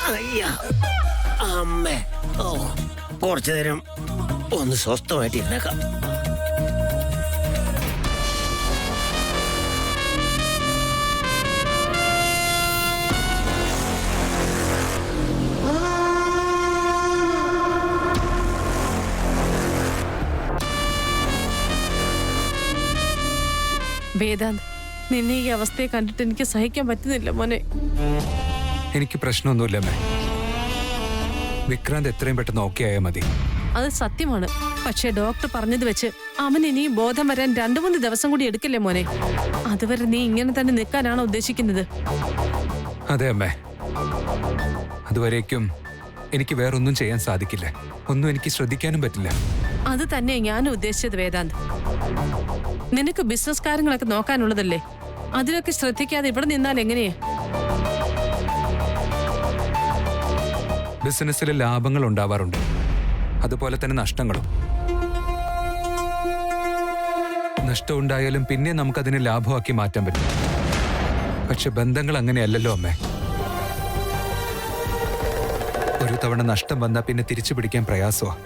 അയ്യ അമ്മേ. ഓ, കുറച്ചു നേരം ഒന്ന് സ്വസ്ഥമായിട്ട് ഇരുന്നേക്കാം. വേദാന്ത്, നിന്നെ ഈ അവസ്ഥയെ കണ്ടിട്ട് എനിക്ക് സഹിക്കാൻ പറ്റുന്നില്ല മോനെ. എനിക്ക് പ്രശ്നമൊന്നുമില്ല അമ്മേ. വിക്രാന്ത് എത്രയും പെട്ടെന്ന് ഓക്കെ ആയാൽ മതി. അത് സത്യമാണ്. പക്ഷേ ഡോക്ടർ പറഞ്ഞത് വെച്ച് അവൻ ഇനിയും ബോധം വരാൻ 2-3 ദിവസം കൂടി എടുക്കില്ലേ മോനെ? അതുവരെ നീ ഇങ്ങനെ തന്നെ നിൽക്കാനാണോ ഉദ്ദേശിക്കുന്നത്? അതെ അമ്മേ. അതുവരേക്കും എനിക്ക് വേറൊന്നും ചെയ്യാൻ സാധിക്കില്ല. ഒന്നും എനിക്ക് ശ്രദ്ധിക്കാനും പറ്റില്ല. അത് തന്നെ ഞാനും ഉദ്ദേശിച്ചത് വേദാന്ത്. നിനക്ക് ബിസിനസ് കാര്യങ്ങളൊക്കെ നോക്കാനുള്ളതല്ലേ? അതിലൊക്കെ ശ്രദ്ധിക്കാതെ ഇവിടെ നിന്നാൽ എങ്ങനെയാ? ബിസിനസ്സിൽ ലാഭങ്ങൾ ഉണ്ടാവാറുണ്ട്, അതുപോലെ തന്നെ നഷ്ടങ്ങളും. നഷ്ടം ഉണ്ടായാലും പിന്നെ നമുക്കതിനെ ലാഭമാക്കി മാറ്റാൻ പറ്റും. പക്ഷെ ബന്ധങ്ങൾ അങ്ങനെയല്ലല്ലോ അമ്മേ. ഒരു തവണ നഷ്ടം വന്നാൽ പിന്നെ തിരിച്ചു പിടിക്കാൻ പ്രയാസമാണ്.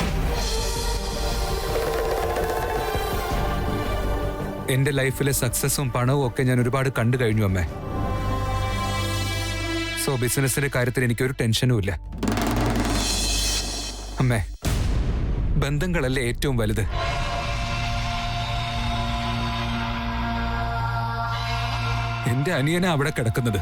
എന്റെ ലൈഫിലെ സക്സസും പണവും ഒക്കെ ഞാൻ ഒരുപാട് കണ്ടു കഴിഞ്ഞു അമ്മേ. സോ ബിസിനസിന്റെ കാര്യത്തിൽ എനിക്കൊരു ടെൻഷനും ഇല്ല അമ്മേ. ബന്ധങ്ങളല്ലേ ഏറ്റവും വലുത്. എന്റെ അനിയനാ അവിടെ കിടക്കുന്നത്.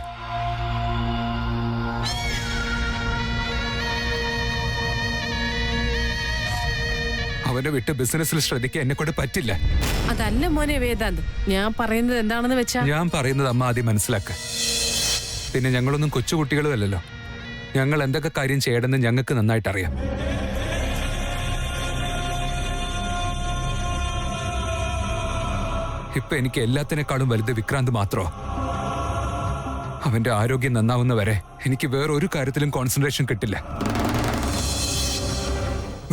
അവനെ വിട്ട് ബിസിനസ്സിൽ ശ്രദ്ധിക്കാൻ എന്നെ കൊണ്ട് പറ്റില്ല. അതല്ല മോനെ വേദാന്ത്, ഞാൻ പറയുന്നത് എന്താണെന്ന് വെച്ചാ. ഞാൻ പറയുന്നത് അമ്മ ആദ്യം മനസ്സിലാക്ക. പിന്നെ ഞങ്ങളൊന്നും കൊച്ചുകുട്ടികളും അല്ലല്ലോ. ഞങ്ങൾ എന്തൊക്കെ കാര്യം ചെയ്യണമെന്ന് ഞങ്ങൾക്ക് നന്നായിട്ട് അറിയാം. ഇപ്പൊ എനിക്ക് എല്ലാത്തിനേക്കാളും വലുത് വിക്രാന്ത് മാത്രമാ. അവന്റെ ആരോഗ്യം നന്നാവുന്നവരെ എനിക്ക് വേറൊരു കാര്യത്തിലും കോൺസെൻട്രേഷൻ കിട്ടില്ല.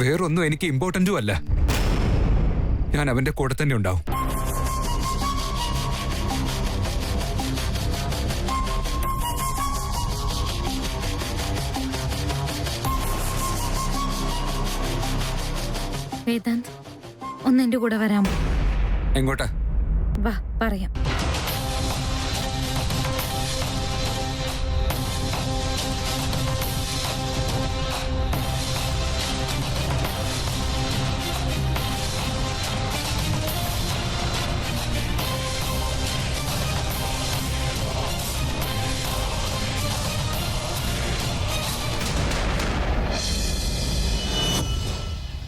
വേറൊന്നും എനിക്ക് ഇമ്പോർട്ടന്റും അല്ല. ഞാൻ അവന്റെ കൂടെ തന്നെ ഉണ്ടാവും. വേദാന്ത്, ഒന്ന് എന്റെ കൂടെ വരാമോ? എങ്ങോട്ടാ? വാ, പറയാം.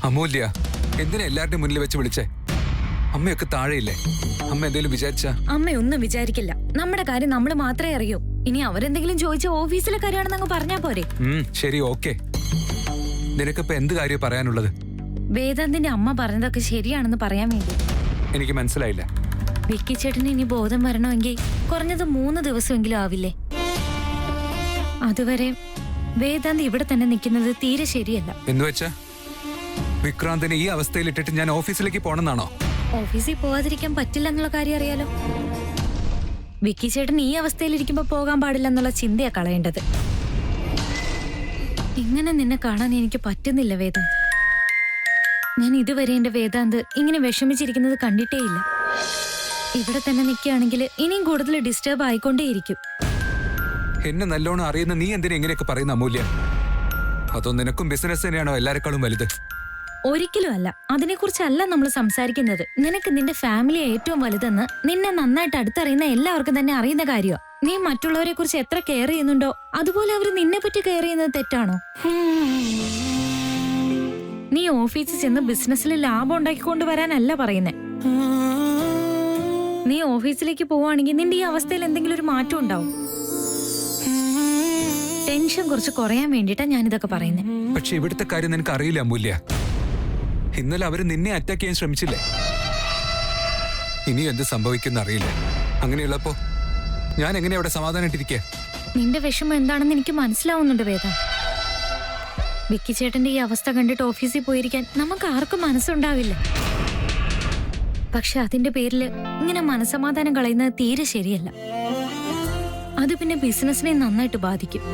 അമൂല്യ, എന്തിനാ എല്ലാവരുടെയും മുന്നിൽ വെച്ച് വിളിച്ചേ? അമ്മയൊക്കെ താഴെയില്ലേ? അമ്മ എന്തെങ്കിലും വിചാരിച്ചാ? അമ്മയൊന്നും വിചാരിക്കില്ല. നമ്മുടെ കാര്യം നമ്മൾ മാത്രമേ അറിയൂ. ഇനി അവരെന്തെങ്കിലും ചോദിച്ച ഓഫീസിലെ കാര്യമാണെന്ന് പറഞ്ഞാ പോരെ? ശരി, ഓക്കെ. നിനക്കിപ്പോ എന്ത് കാര്യം പറയാനുള്ളത്? വേദാന്തിന്റെ അമ്മ പറഞ്ഞതൊക്കെ ശരിയാണെന്ന് പറയാൻ വേണ്ടി. എനിക്ക് മനസ്സിലായില്ല. വിക്കി ചേട്ടന് ഇനി ബോധം വരണമെങ്കിൽ കുറഞ്ഞത് 3 ദിവസമെങ്കിലും ആവില്ലേ? അതുവരെ വേദാന്ത് ഇവിടെ തന്നെ നിൽക്കുന്നത് തീരെ ശരിയല്ല. എന്നുവെച്ചാ വിക്രാന്തിനെ ഈ അവസ്ഥയിൽ ഇട്ടിട്ട് ഞാൻ ഓഫീസിലേക്ക് പോണെന്നാണോ? ഓഫീസിൽ പോവാതിരിക്കാൻ പറ്റില്ല എന്നുള്ള കാര്യം അറിയാലോ. വിക്കി ചേട്ടൻ ഈ അവസ്ഥയിലിരിക്കുമ്പോ പോകാൻ പാടില്ല എന്നുള്ള ചിന്തയാ കളയേണ്ടത്. ഇങ്ങനെ നിന്നെ കാണാൻ എനിക്ക് പറ്റുന്നില്ല വേദാന്ത്. ഞാൻ ഇതുവരെ എന്റെ വേദാന്ത് ഇങ്ങനെ വിഷമിച്ചിരിക്കുന്നത് കണ്ടിട്ടേയില്ല. ഇവിടെ തന്നെ നിൽക്കുകയാണെങ്കിൽ ഇനിയും കൂടുതൽ ഡിസ്റ്റർബ് ആയിക്കൊണ്ടേയിരിക്കും. എന്നെ നല്ലോണം അറിയുന്ന നീ എന്തിനാ ഇങ്ങനെയൊക്കെ പറയുന്ന അമൂല്യ? അതോ നിനക്കും ബിസിനസ് തന്നെയാണോ എല്ലാരെക്കാളും വലുത്? ഒരിക്കലും അല്ല. അതിനെക്കുറിച്ചല്ല നമ്മൾ സംസാരിക്കുന്നത്. നിനക്ക് നിന്റെ ഫാമിലി ഏറ്റവും വലുതെന്ന് നിന്നെ നന്നായിട്ട് അടുത്തറിയുന്ന എല്ലാവർക്കും തന്നെ അറിയുന്ന കാര്യമാണ്. നീ മറ്റുള്ളവരെ കുറിച്ച് എത്ര കെയർ ചെയ്യുന്നുണ്ടോ അതുപോലെ അവർ നിന്നെ പറ്റി കെയർ ചെയ്യുന്നത് തെറ്റാണോ? നീ ഓഫീസിൽ ചെന്ന് ബിസിനസ്സിൽ ലാഭം ഉണ്ടാക്കിക്കൊണ്ട് വരാനല്ല പറയുന്നേ. നീ ഓഫീസിലേക്ക് പോവാണെങ്കിൽ നിന്റെ ഈ അവസ്ഥയിൽ എന്തെങ്കിലും ഒരു മാറ്റം ഉണ്ടാവും. ടെൻഷൻ കുറച്ച് കുറയാൻ വേണ്ടിട്ടാ ഞാനിതൊക്കെ പറയുന്നത്. പക്ഷെ ഇവിടുത്തെ കാര്യം നിനക്ക് അറിയില്ല അമൂല്യ. ഇന്നലെ അവര് നിന്നെ അറ്റാക്ക് ചെയ്യാൻ ശ്രമിച്ചില്ലേ? ഇനി എന്ത് സംഭവിക്കുന്ന അറിയില്ല. അങ്ങനെയുള്ളപ്പോ ഞാൻ എങ്ങനെ അവിടെ സമാധാനായിട്ടിരിക്കുക? നിന്റെ വിഷമം എന്താണെന്ന് എനിക്ക് മനസ്സിലാവുന്നുണ്ട് വേദ. വിക്കി ചേട്ടന്റെ ഈ അവസ്ഥ കണ്ടിട്ട് ഓഫീസിൽ പോയിരിക്കാൻ നമുക്ക് ആർക്കും മനസ്സുണ്ടാവില്ല. പക്ഷെ അതിന്റെ പേരില് ഇങ്ങനെ മനസ്സമാധാനം കളയുന്നത് തീരെ ശരിയല്ല. അത് പിന്നെ ബിസിനസിനെ നന്നായിട്ട് ബാധിക്കും.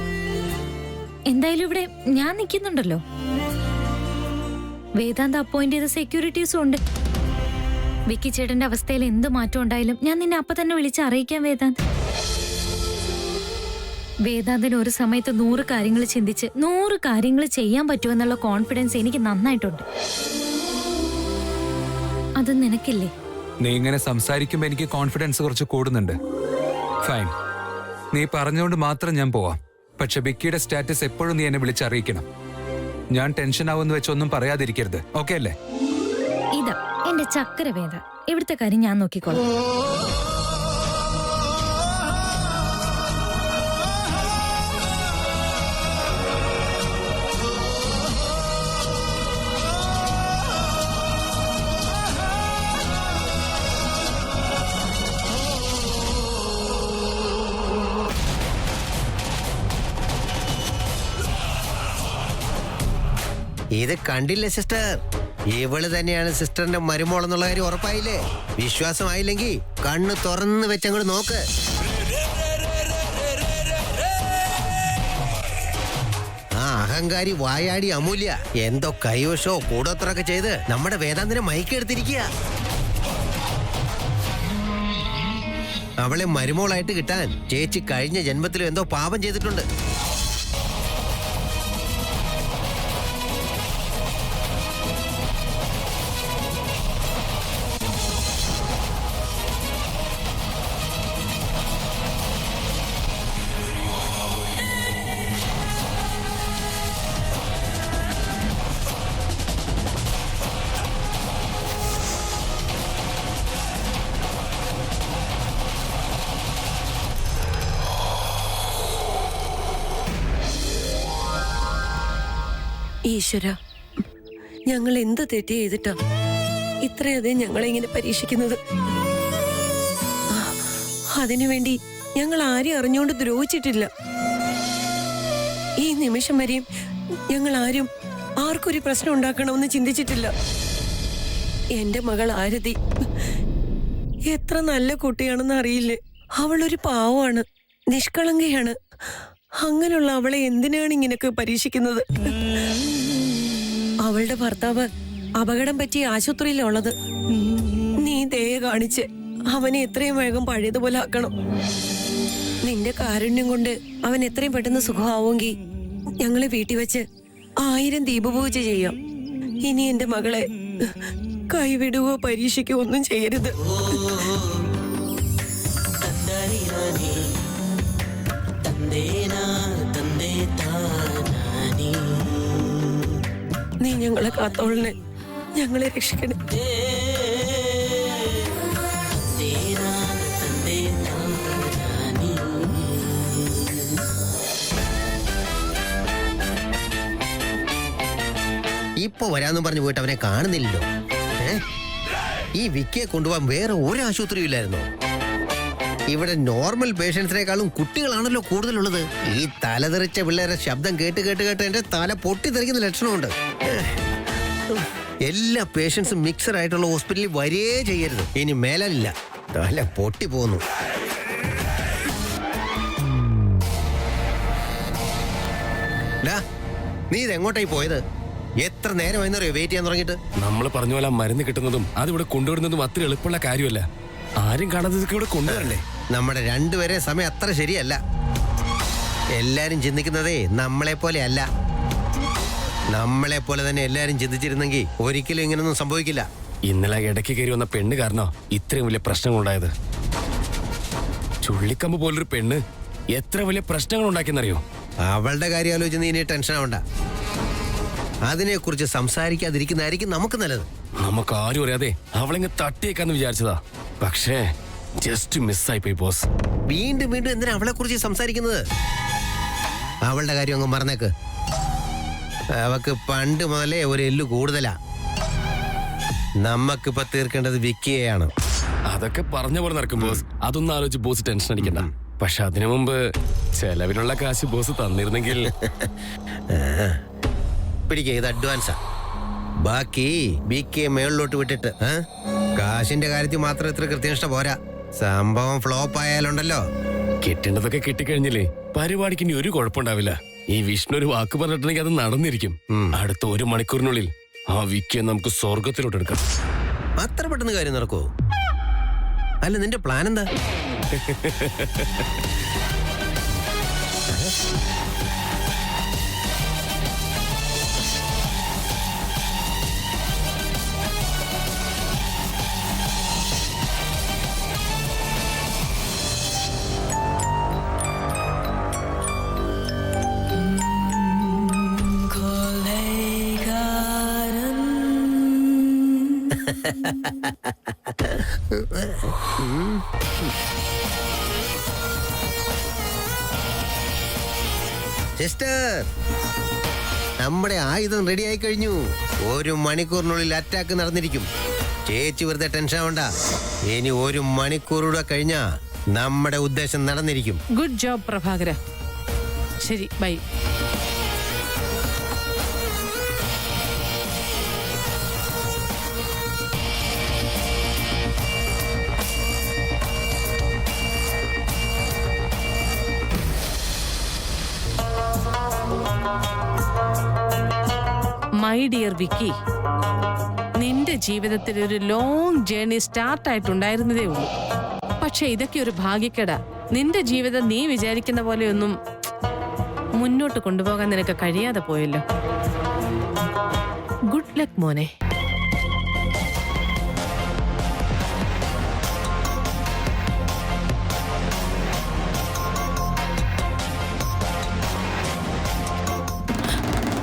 എന്തായാലും ഇവിടെ ഞാൻ നിൽക്കുന്നുണ്ടല്ലോ. വേദാന്ത് അപ്പോയിന്റ് ചെയ്ത സെക്യൂരിറ്റീസും ഉണ്ട്. വിക്കി ചേട്ടന്റെ അവസ്ഥയിൽ എന്ത് മാറ്റം ഉണ്ടായാലും ഞാൻ നിന്നെ അപ്പൊ തന്നെ വിളിച്ച് അറിയിക്കാം വേദാന്ത്. വേദാന്തിന് ഒരു സമയത്ത് 100 കാര്യങ്ങൾ ചിന്തിച്ച് 100 കാര്യങ്ങൾ ചെയ്യാൻ പറ്റുമെന്നുള്ള കോൺഫിഡൻസ് എനിക്ക് നന്നായിട്ടുണ്ട്. അത് നിനക്കില്ലേ? നീ ഇങ്ങനെ സംസാരിക്കുമ്പോ എനിക്ക് കോൺഫിഡൻസ് കുറച്ച് കൂടുന്നുണ്ട്. ഫൈൻ, നീ പറഞ്ഞുകൊണ്ട് മാത്രം ഞാൻ പോവാം. പക്ഷെ ബിക്കിയുടെ സ്റ്റാറ്റസ് എപ്പോഴും നീ എന്നെ വിളിച്ചറിയിക്കണം. ഞാൻ ടെൻഷൻ ആവുമെന്ന് വെച്ചൊന്നും പറയാതിരിക്കരുത്. ഓക്കെ അല്ലേ? ഇതാ എന്റെ ചക്കര വേദ. ഇവിടുത്തെ കാര്യം ഞാൻ നോക്കിക്കോളാം. ഇത് കണ്ടില്ലേ സിസ്റ്റർ? ഇവള് തന്നെയാണ് സിസ്റ്ററിന്റെ മരുമോൾ എന്നുള്ള കാര്യം ഉറപ്പായില്ലേ? വിശ്വാസമായില്ലെങ്കിൽ കണ്ണ് തുറന്ന് വെച്ചങ്ങോട്ട് നോക്ക്. ആ അഹങ്കാരി വായാടി അമൂല്യ എന്തോ കൈവശോ കൂടോത്രമൊക്കെ ചെയ്ത് നമ്മുടെ വേദാന്തിനെ മയക്കെടുത്തിരിക്കുക. അവളെ മരുമോളായിട്ട് കിട്ടാൻ ചേച്ചി കഴിഞ്ഞ ജന്മത്തിലും എന്തോ പാപം ചെയ്തിട്ടുണ്ട്. ഈശ്വര, ഞങ്ങൾ എന്ത് തെറ്റ് ചെയ്തിട്ടാ ഇത്രയധികം ഞങ്ങളെ ഇങ്ങനെ പരീക്ഷിക്കുന്നത്? അതിനുവേണ്ടി ഞങ്ങൾ ആരെയും അറിഞ്ഞുകൊണ്ട് ദ്രോഹിച്ചിട്ടില്ല. ഈ നിമിഷം വരെയും ഞങ്ങൾ ആർക്കൊരു പ്രശ്നം ഉണ്ടാക്കണമെന്ന് ചിന്തിച്ചിട്ടില്ല. എന്റെ മകൾ ആരതി എത്ര നല്ല കുട്ടിയാണെന്ന് അറിയില്ലേ? അവളൊരു പാവമാണ്, നിഷ്കളങ്കയാണ്. അങ്ങനെയുള്ള അവളെ എന്തിനാണ് ഇങ്ങനെയൊക്കെ പരീക്ഷിക്കുന്നത്? അവളുടെ ഭർത്താവ് അപകടം പറ്റിയ ആശുപത്രിയിലുള്ളത്. നീ ദയ കാണിച്ച് അവനെ എത്രയും വേഗം പഴയതുപോലെ ആക്കണം. നിന്റെ കാരുണ്യം കൊണ്ട് അവൻ എത്രയും പെട്ടെന്ന് സുഖമാവുമെങ്കിൽ ഞങ്ങളെ വീട്ടിൽ വെച്ച് 1000 ദീപപൂജ ചെയ്യാം. ഇനി എന്റെ മകളെ കൈവിടുകയോ പരീക്ഷിക്കുകയോ ഒന്നും ചെയ്യരുത്. നീ ഞങ്ങളെ കാത്തോളനെ, ഞങ്ങളെ രക്ഷിക്കണേ. ഇപ്പൊ വരാന്ന് പറഞ്ഞു പോയിട്ട് അവനെ കാണുന്നില്ലല്ലോ. ഈ വിക്കിയെ കൊണ്ടുപോകാൻ വേറെ ഒരു ആശുപത്രിയും ഇല്ലായിരുന്നോ? ഇവിടെ നോർമൽ പേഷ്യൻസിനേക്കാളും കുട്ടികളാണല്ലോ കൂടുതലുള്ളത്. ഈ തലതെറിച്ച പിള്ളേരെ ശബ്ദം കേട്ട് കേട്ട് കേട്ട് എന്റെ തല പൊട്ടിത്തെറിക്കുന്ന ലക്ഷണമുണ്ട്. എല്ലാ പേഷ്യൻസും മിക്സഡ് ആയിട്ടുള്ള ഹോസ്പിറ്റലിൽ വരേ ചെയ്യരുത്. ഇനി മേലില്ല, തല പൊട്ടി പോന്നു. നീ ഇതെങ്ങോട്ടായി പോയത്? എത്ര നേരമായിരുന്നറിയോ വെയിറ്റ് ചെയ്യാൻ തുടങ്ങിയിട്ട്? നമ്മൾ പറഞ്ഞ പോലെ മരുന്ന് കിട്ടുന്നതും അതിവിടെ കൊണ്ടുവരുന്നതും അത്ര എളുപ്പമുള്ള കാര്യമല്ല. ആരും കാണാത്തതൊക്കെ ഇവിടെ കൊണ്ടുവരണ്ടേ? നമ്മുടെ രണ്ടുപേരെ സമയം അത്ര ശരിയല്ല. എല്ലാരും ചിന്തിക്കുന്നതേ നമ്മളെ പോലെ അല്ല. നമ്മളെ പോലെ തന്നെ എല്ലാരും ചിന്തിച്ചിരുന്നെങ്കിൽ ഒരിക്കലും ഇങ്ങനൊന്നും സംഭവിക്കില്ല. ഇന്നലെ ഇടയ്ക്ക് കയറി വന്ന പെണ്ണ് കാരണം ഇത്രയും വലിയ പ്രശ്നങ്ങൾ ഉണ്ടായത്. ചുള്ളിക്കമ്പ് പോലൊരു പെണ്ണ് എത്ര വലിയ പ്രശ്നങ്ങൾ ഉണ്ടാക്കിയെന്നറിയോ? അവളുടെ കാര്യം ആലോചിച്ച് നീ ഇനി ടെൻഷൻ ആവണ്ട. അതിനെക്കുറിച്ച് സംസാരിക്കാതിരിക്കുന്നതായിരിക്കും നമുക്ക് നല്ലത്. നമുക്ക് ആരും അറിയാതെ അവളെങ്ങ് തട്ടിയേക്കാന്ന് വിചാരിച്ചതാ. പക്ഷേ ജസ്റ്റ് മിസ്സായി പോയി ബോസ്. വീണ്ടും വീണ്ടും എന്തിനാ അവളെ കുറിച്ച് സംസാരിക്കുന്നത്? അവളുടെ കാര്യം അങ്ങ് മറന്നേക്ക്. അവക്ക് പണ്ട് മുതലേ ഒരു എല്ലു കൂടുതലാ. നമുക്കിപ്പോ തീർക്കേണ്ടത് വിക്കിയെയാണ്. അതൊക്കെ പറഞ്ഞ പോലെ നടക്കും ബോസ്. അതൊന്നും ആലോചിച്ച് ബോസ് ടെൻഷൻ അടിക്കണ്ട. പക്ഷെ അതിനു മുമ്പ് ചെലവിനുള്ള കാശ് ബോസ് തന്നിരുന്നെങ്കിൽ. പിടിക്കുക, ഇത് അഡ്വാൻസാ. ബാക്കി വിക്കിയെ മേളിലോട്ട് വിട്ടിട്ട് കാശിന്റെ കാര്യത്തിൽ മാത്രം ഇത്ര കൃത്യനിഷ്ഠ പോരാ. സംഭവം ഫ്ലോപ്പ് ആയാലുണ്ടല്ലോ. കിട്ടേണ്ടതൊക്കെ കിട്ടിക്കഴിഞ്ഞില്ലേ പരിപാടിക്ക് ഇനി ഒരു കുഴപ്പമുണ്ടാവില്ല. ഈ വിഷ്ണു ഒരു വാക്ക് പറഞ്ഞിട്ടുണ്ടെങ്കിൽ അത് നടന്നിരിക്കും. അടുത്ത 1 മണിക്കൂറിനുള്ളിൽ ആ വിക്കിയെ നമുക്ക് സ്വർഗത്തിലോട്ട് എടുക്കാം. അത്ര പെട്ടെന്ന് കാര്യം നടക്കുമോ? അല്ല, നിന്റെ പ്ലാൻ എന്താ? സിസ്റ്റർ, നമ്മുടെ ആയുധം റെഡി ആയി കഴിഞ്ഞു. 1 മണിക്കൂറിനുള്ളിൽ അറ്റാക്ക് നടന്നിരിക്കും. ചേച്ചി വെറുതെ ടെൻഷൻ ആവണ്ട. ഇനി 1 മണിക്കൂറൂടെ കഴിഞ്ഞാ നമ്മുടെ ഉദ്ദേശം നടന്നിരിക്കും. Good job Prabhakara. ശരി, ബൈ. മൈ ഡിയർ വിക്കി, നിന്റെ ജീവിതത്തിൽ ഒരു ലോങ് ജേർണി സ്റ്റാർട്ട് ആയിട്ടുണ്ടായിരുന്നതേ ഉള്ളൂ. പക്ഷെ ഇതൊക്കെ ഒരു ഭാഗ്യക്കേടാ. നിന്റെ ജീവിതം നീ വിചാരിക്കുന്ന പോലെയൊന്നും മുന്നോട്ട് കൊണ്ടുപോകാൻ നിനക്ക് കഴിയാതെ പോയല്ലോ. ഗുഡ് ലക്ക് മോനെ.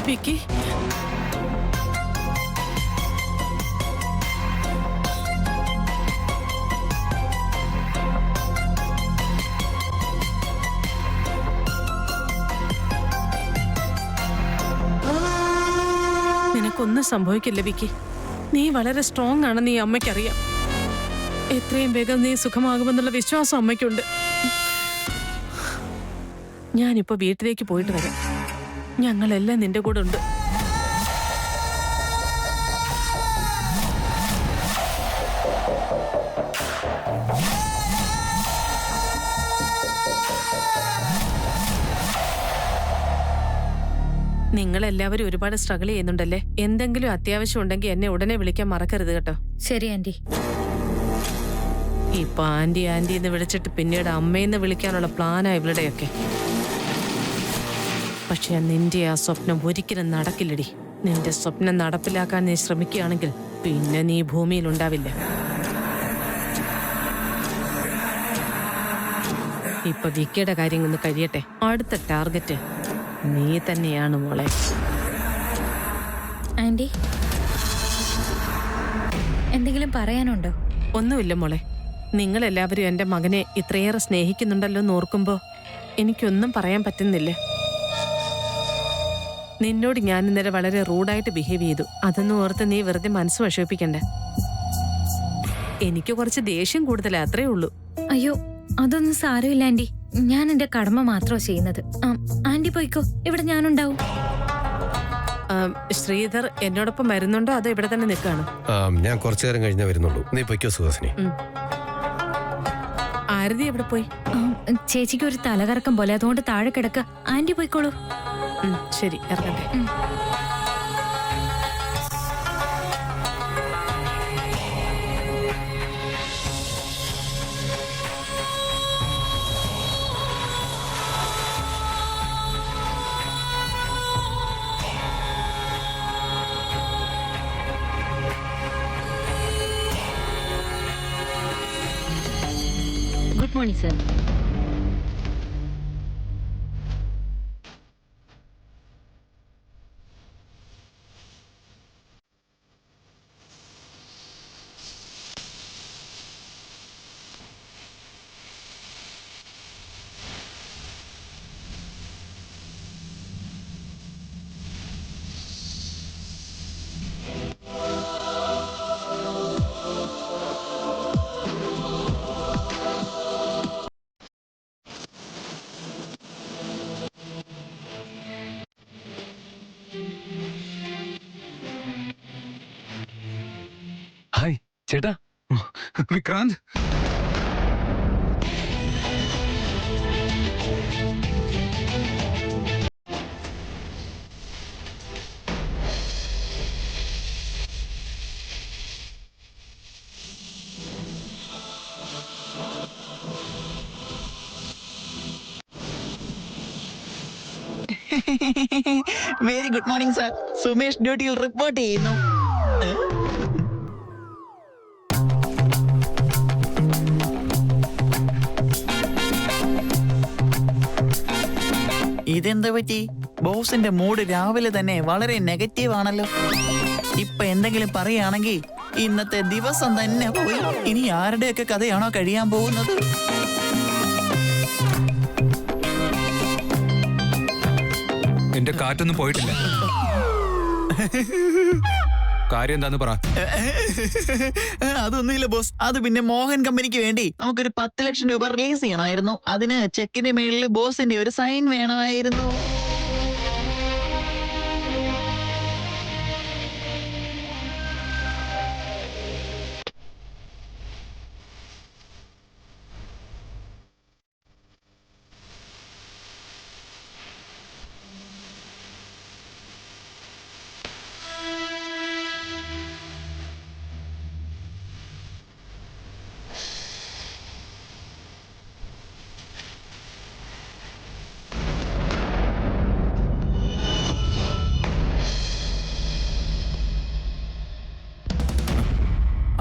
വിക്കി, നിനക്കൊന്നും സംഭവിക്കില്ല വിക്കി. നീ വളരെ സ്ട്രോങ് ആണെന്ന് ഈ അമ്മയ്ക്കറിയാം. എത്രയും വേഗം നീ സുഖമാകുമെന്നുള്ള വിശ്വാസം അമ്മയ്ക്കുണ്ട്. ഞാനിപ്പോ വീട്ടിലേക്ക് പോയിട്ട് വരാം. ഞങ്ങളെല്ലാം നിന്റെ കൂടെ ഉണ്ട്. നിങ്ങളെല്ലാവരും ഒരുപാട് സ്ട്രഗിൾ ചെയ്യുന്നുണ്ടല്ലേ. എന്തെങ്കിലും അത്യാവശ്യം ഉണ്ടെങ്കിൽ എന്നെ ഉടനെ വിളിക്കാൻ മറക്കരുത് കേട്ടോ. ശരി ആന്റി. ഇപ്പൊ ആന്റി ആന്റി എന്ന് വിളിച്ചിട്ട് പിന്നീട് അമ്മയെന്ന് വിളിക്കാനുള്ള പ്ലാനാ ഇവളുടെയൊക്കെ. പക്ഷെ നിന്റെ ആ സ്വപ്നം ഒരിക്കലും നടക്കില്ലടി. നിന്റെ സ്വപ്നം നടപ്പിലാക്കാൻ നീ ശ്രമിക്കുകയാണെങ്കിൽ പിന്നെ നീ ഭൂമിയിൽ ഉണ്ടാവില്ല. ഇപ്പൊ വിക്കിയുടെ കാര്യം ഒന്ന് കഴിയട്ടെ. അടുത്ത ടാർഗറ്റ് നീ തന്നെയാണ് മോളെ. ആന്റി, എന്തെങ്കിലും പറയാനുണ്ടോ? ഒന്നുമില്ല മോളെ. നിങ്ങളെല്ലാവരും എൻ്റെ മകനെ ഇത്രയേറെ സ്നേഹിക്കുന്നുണ്ടല്ലോ എന്ന് ഓർക്കുമ്പോ എനിക്കൊന്നും പറയാൻ പറ്റുന്നില്ല. നിന്നോട് ഞാൻ ഇന്നലെ വളരെ റൂഡായിട്ട് ബിഹേവ് ചെയ്തു. അതൊന്നും ഓർത്ത് നീ വെറുതെ മനസ്സ് വിഷമിപ്പിക്കണ്ട. എനിക്ക് കുറച്ച് ദേഷ്യം കൂടുതലാ, അത്രേ ഉള്ളൂ. അയ്യോ, അതൊന്നും സാരമില്ല ആന്റി. ഞാൻ എന്റെ കടമ മാത്രമാണ് ചെയ്യുന്നത്. ആന്റി പോയിക്കോ, ഇവിടെ ഞാനുണ്ടാവും. ശ്രീധർ എന്നോടൊപ്പം വരുന്നുണ്ടോ അതോ ഇവിടെ തന്നെ നിൽക്കാണോ? ഞാൻ കുറച്ചു നേരം കഴിഞ്ഞേ വരുന്നുള്ളൂ. നീ പൊയ്ക്കോ സുഹാസിനി. ആരതി എവിടെ പോയി? ചേച്ചിക്ക് ഒരു തലകറക്കം പോലെ, അതുകൊണ്ട് താഴെ കിടക്ക. ആന്റി പോയിക്കോളൂ. ശരി, ഇറങ്ങട്ടെ. Good morning sir. ഹായ് ചേട്ടാ. Vikrant, very good morning sir. Sumesh ഡ്യൂട്ടിയിൽ റിപ്പോർട്ട് ചെയ്യുന്നു. ഇതെന്താ പറ്റി? ബോസിന്റെ മൂഡ് രാവിലെ തന്നെ വളരെ നെഗറ്റീവ് ആണല്ലോ. ഇപ്പൊ എന്തെങ്കിലും പറയുകയാണെങ്കിൽ ഇന്നത്തെ ദിവസം തന്നെ പോയി. ഇനി ആരുടെയൊക്കെ കഥയാണോ കഴിയാൻ പോകുന്നത്? എന്റെ കാറ്റൊന്നും പോയിട്ടില്ല. കാര്യം എന്താന്ന് പറ. അതൊന്നുമില്ല ബോസ്. അത് പിന്നെ മോഹൻ കമ്പനിക്ക് വേണ്ടി നമുക്കൊരു 10 ലക്ഷം രൂപ റിലീസ് ചെയ്യണമായിരുന്നു. അതിന് ചെക്കിന്റെ മേളിൽ ബോസിന്റെ ഒരു സൈൻ വേണമായിരുന്നു.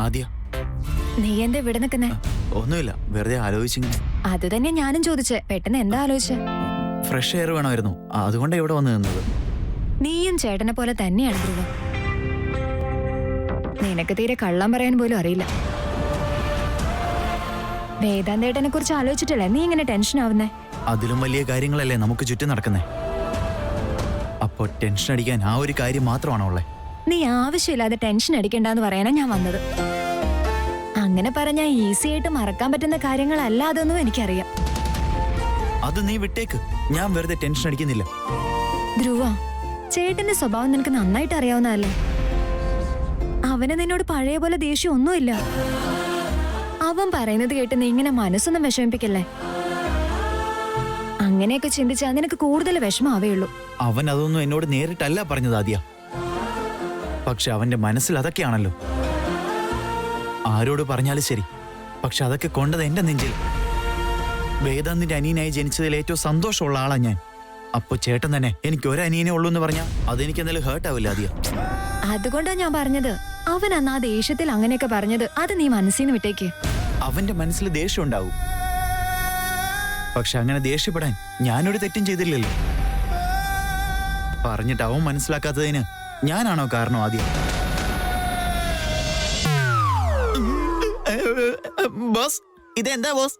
ആദ്യ നീ എന്താ ഇവിടെ നിൽക്കുന്നേ? ഒന്നുമില്ല, വെറുതെ ആലോചിച്ചിങ്ങനെ. അത് തന്നെ ഞാനും ചോദിച്ചേ. പെട്ടെന്ന് എന്താ ആലോചിച്ചേ? ഫ്രഷ് എയർ വേണമായിരുന്നു, അതുകൊണ്ട് ഇവിടെ വന്ന് നിന്നത്. നീയും ചേട്ടനെ പോലെ തന്നെയാണ് ധ്രുവ. നിനക്ക് തീരെ കള്ളം പറയാൻ പോലും അറിയില്ല. വേദാന്തേട്ടനെ കുറിച്ച് ആലോചിച്ചിട്ടല്ലേ നീ ഇങ്ങനെ ടെൻഷൻ ആവുന്നേ? അതിലും വലിയ കാര്യങ്ങളല്ലേ നമുക്ക് ചുറ്റും നടക്കുന്നേ. അപ്പൊ ടെൻഷൻ അടിക്കാൻ ആ ഒരു കാര്യം മാത്രമാണോ ഉള്ളേ? നീ ആവശ്യമില്ലാതെ ടെൻഷൻ അടിക്കണ്ടെന്ന് പറയാനാ ഞാൻ വന്നത്. അങ്ങനെ പറഞ്ഞാ ഈസി ആയിട്ട് മറക്കാൻ പറ്റുന്ന കാര്യങ്ങളല്ല അതൊന്നും എനിക്കറിയാം. അത് നീ വിട്ടേക്ക്, ഞാൻ വെറുതെ ടെൻഷൻ അടിക്കുന്നില്ല. ധ്രുവ, ചേട്ടന്റെ സ്വഭാവം നിനക്ക് നന്നായിട്ട് അറിയാവുന്നതല്ലേ. അവന് നിന്നോട് പഴയ പോലെ ദേഷ്യം ഒന്നുമില്ല. അവൻ പറയുന്നത് കേട്ട് നീ ഇങ്ങനെ മനസ്സൊന്നും വിഷമിപ്പിക്കല്ലേ. അങ്ങനെയൊക്കെ ചിന്തിച്ചാൽ നിനക്ക് കൂടുതൽ വിഷമാവേയുള്ളൂ. അവൻ അതൊന്നും എന്നോട് നേരിട്ടല്ല പറഞ്ഞത് ആദ്യ. പക്ഷെ അവന്റെ മനസ്സിൽ അതൊക്കെയാണല്ലോ. ആരോട് പറഞ്ഞാലും ശരി, പക്ഷെ അതൊക്കെ കൊണ്ടത് എന്റെ നെഞ്ചിൽ. വേദാന്തിന്റെ അനിയനായി ജനിച്ചതിൽ ഏറ്റവും സന്തോഷമുള്ള ആളാ ഞാൻ. അപ്പൊ ചേട്ടൻ തന്നെ എനിക്ക് ഒരു അനിയനെ ഉള്ളൂ എന്ന് പറഞ്ഞാൽ അതെനിക്ക് എന്തായാലും ഹേർട്ട് ആവില്ല ആദ്യ. അതുകൊണ്ടാ ഞാൻ പറഞ്ഞത്, അവൻ അന്ന് ആ ദേഷ്യത്തിൽ അങ്ങനെയൊക്കെ പറഞ്ഞത് അത് നീ മനസ്സിൽ നിന്ന് വിട്ടേക്ക്. അവന്റെ മനസ്സിൽ ദേഷ്യം ഉണ്ടാവും, പക്ഷെ അങ്ങനെ ദേഷ്യപ്പെടാൻ ഞാനൊരു തെറ്റും ചെയ്തില്ലല്ലോ. പറഞ്ഞിട്ട് അവൻ മനസ്സിലാക്കാത്തതിന് ഞാനാണോ കാരണം ആദ്യം? ബോസ്, ഇതെന്താ ബോസ്?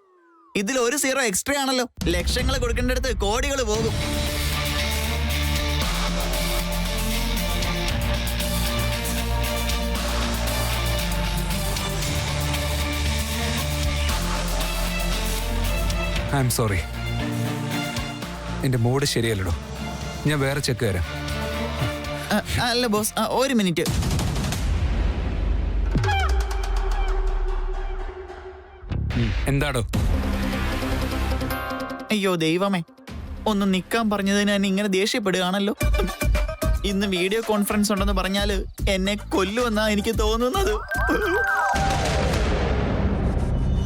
ഇതിൽ ഒരു 0 എക്സ്ട്രാ ആണല്ലോ. ലക്ഷങ്ങൾ കൊടുക്കേണ്ടടുത്ത് കോടികൾ പോകും. I am sorry. എന്റെ മൂഡ് ശരിയല്ലടോ. ഞാൻ വേറെ ചെക്ക് തരാം. അല്ല ബോസ്, ഒരു മിനിറ്റ്. എന്താടോ? അയ്യോ ദൈവമേ, ഒന്ന് നിക്കാൻ പറഞ്ഞതിന് തന്നെ ഇങ്ങനെ ദേഷ്യപ്പെടുകയാണല്ലോ. ഇന്ന് വീഡിയോ കോൺഫറൻസ് ഉണ്ടെന്ന് പറഞ്ഞാല് എന്നെ കൊല്ലുമെന്നാ എനിക്ക് തോന്നുന്നത്.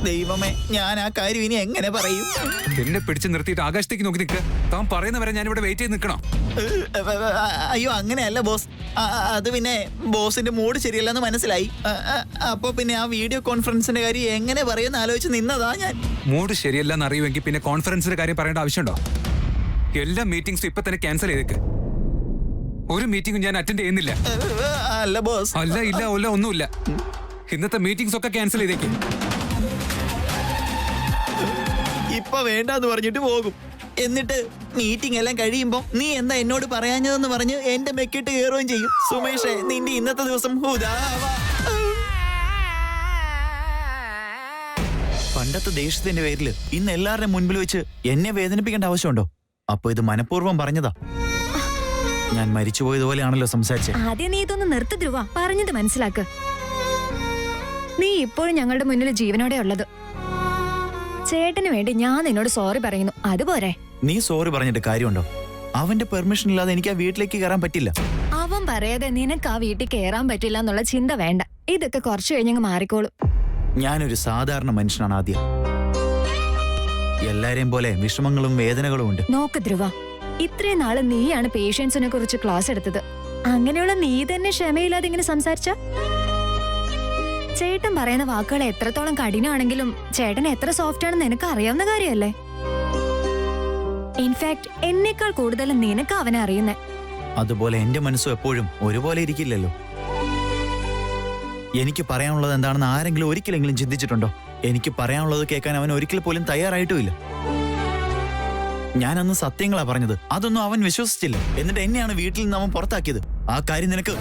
ദൈവമേ, ഞാൻ ആ കാര്യം ഇനി എങ്ങനെ പറയും? എന്നെ പിടിച്ച് നിർത്തിയിട്ട് ആകാശത്തേക്ക് നോക്കി നിൽക്കുക. താൻ പറയുന്നവരെ ഞാൻ ഇവിടെ വെയിറ്റ് ചെയ്ത് നിൽക്കണം. അയ്യോ അങ്ങനെയല്ല ബോസ്. അത് പിന്നെ ബോസിന്റെ മൂഡ് ശരിയല്ലെന്ന് മനസ്സിലായി. അപ്പൊ പിന്നെ ആ വീഡിയോ കോൺഫറൻസിന്റെ കാര്യം എങ്ങനെ പറയുമെന്ന് ആലോചിച്ച് നിന്നതാ ഞാൻ. മൂഡ് ശരിയല്ലെന്ന് അറിയുമെങ്കിൽ പിന്നെ കോൺഫറൻസിന്റെ കാര്യം പറയേണ്ട ആവശ്യമുണ്ടോ? എല്ലാ മീറ്റിംഗ്സും ഇപ്പൊ തന്നെ ക്യാൻസൽ ചെയ്തേക്ക്. ഒരു മീറ്റിംഗും ഞാൻ അറ്റൻഡ് ചെയ്യുന്നില്ല. അല്ല ബോസ്. അല്ല ഇല്ല ഒല്ല ഒന്നുമില്ല. ഇന്നത്തെ മീറ്റിംഗ്സ് ഒക്കെ ക്യാൻസൽ ചെയ്തേക്ക്. ഇപ്പൊ വേണ്ടെന്ന് പറഞ്ഞിട്ട് പോകും. എന്നിട്ട് മീറ്റിംഗ് എല്ലാം കഴിയുമ്പോ നീ എന്താ എന്നോട് പറയാഞ്ഞതെന്ന് പറഞ്ഞ് എന്റെ മെക്കിട്ട് കയറുകയും ചെയ്യും. സുമേഷേ, നിന്റെ ഇന്നത്തെ ദിവസം പണ്ടത്തെ ദേഷ്യത്തിന്റെ പേരില് ഇന്ന് എല്ലാവരുടെയും മുൻപിൽ വെച്ച് എന്നെ വേദനിപ്പിക്കേണ്ട ആവശ്യമുണ്ടോ? അപ്പൊ ഇത് മനഃപൂർവ്വം പറഞ്ഞതാ. ഞാൻ മരിച്ചുപോയതുപോലെയാണല്ലോ സംസാരിച്ചത്. ആദ്യം നീ ഇതൊന്ന് നിർത്തി ധ്രുവ, പറഞ്ഞത് മനസ്സിലാക്ക്. നീ ഇപ്പോഴും ഞങ്ങളുടെ മുന്നിൽ ജീവനോടെ ഉള്ളത്. ചേട്ടന് വേണ്ടി ഞാൻ നിന്നോട് സോറി പറയുന്നു, അതുപോരെ? നീ സോറി പറഞ്ഞിട്ട് കാര്യമുണ്ടോ? അവന്റെ പെർമിഷൻ ഇല്ലാതെ എനിക്ക് ആ വീട്ടിലേക്ക് കയറാൻ പറ്റില്ല. അവൻ പറയാതെ നിനക്ക് ആ വീട്ടിൽ കയറാൻ പറ്റില്ല എന്നുള്ള ചിന്ത വേണ്ട. ഇതൊക്കെ കുറച്ചു കഴിഞ്ഞങ്ങ് മാറിക്കോളൂ. ഞാനൊരു സാധാരണ മനുഷ്യനാണ് ആദ്യം. എല്ലാരെയും പോലെ വിഷമങ്ങളും വേദനകളും ഉണ്ട്. നോക്ക് ധ്രുവ, ഇത്രയും നാള് നീയാണ് പേഷ്യൻസിനെ കുറിച്ച് ക്ലാസ് എടുത്തത്. അങ്ങനെയുള്ള നീ തന്നെ ക്ഷമയില്ലാതെ ഇങ്ങനെ സംസാരിച്ച? ചേട്ടൻ പറയുന്ന വാക്കുകൾ എത്രത്തോളം കഠിനമാണെങ്കിലും ചേട്ടൻ എത്ര സോഫ്റ്റ് ആണെന്ന് നിനക്ക് അറിയാവുന്ന കാര്യമല്ലേ? ഇൻഫാക്ട് എന്നേക്കാൾ കൂടുതൽ നിനക്ക് അവനെ അറിയുന്നേ. അതുപോലെ എന്റെ മനസ്സും എപ്പോഴും ഒരുപോലെ ഇരിക്കില്ലല്ലോ. എനിക്ക് പറയാനുള്ളത് എന്താണെന്ന് ആരെങ്കിലും ഒരിക്കലെങ്കിലും ചിന്തിച്ചിട്ടുണ്ടോ? എനിക്ക് പറയാനുള്ളത് കേൾക്കാൻ അവൻ ഒരിക്കൽ പോലും തയ്യാറായിട്ടുമില്ല. ഞാനന്ന് സത്യങ്ങളാ പറഞ്ഞത്, അതൊന്നും അവൻ വിശ്വസിച്ചില്ല. എന്നിട്ട് എന്നെയാണ് വീട്ടിൽ നിന്ന് അവൻ പുറത്താക്കിയത്. ആ കാര്യം നിനക്ക്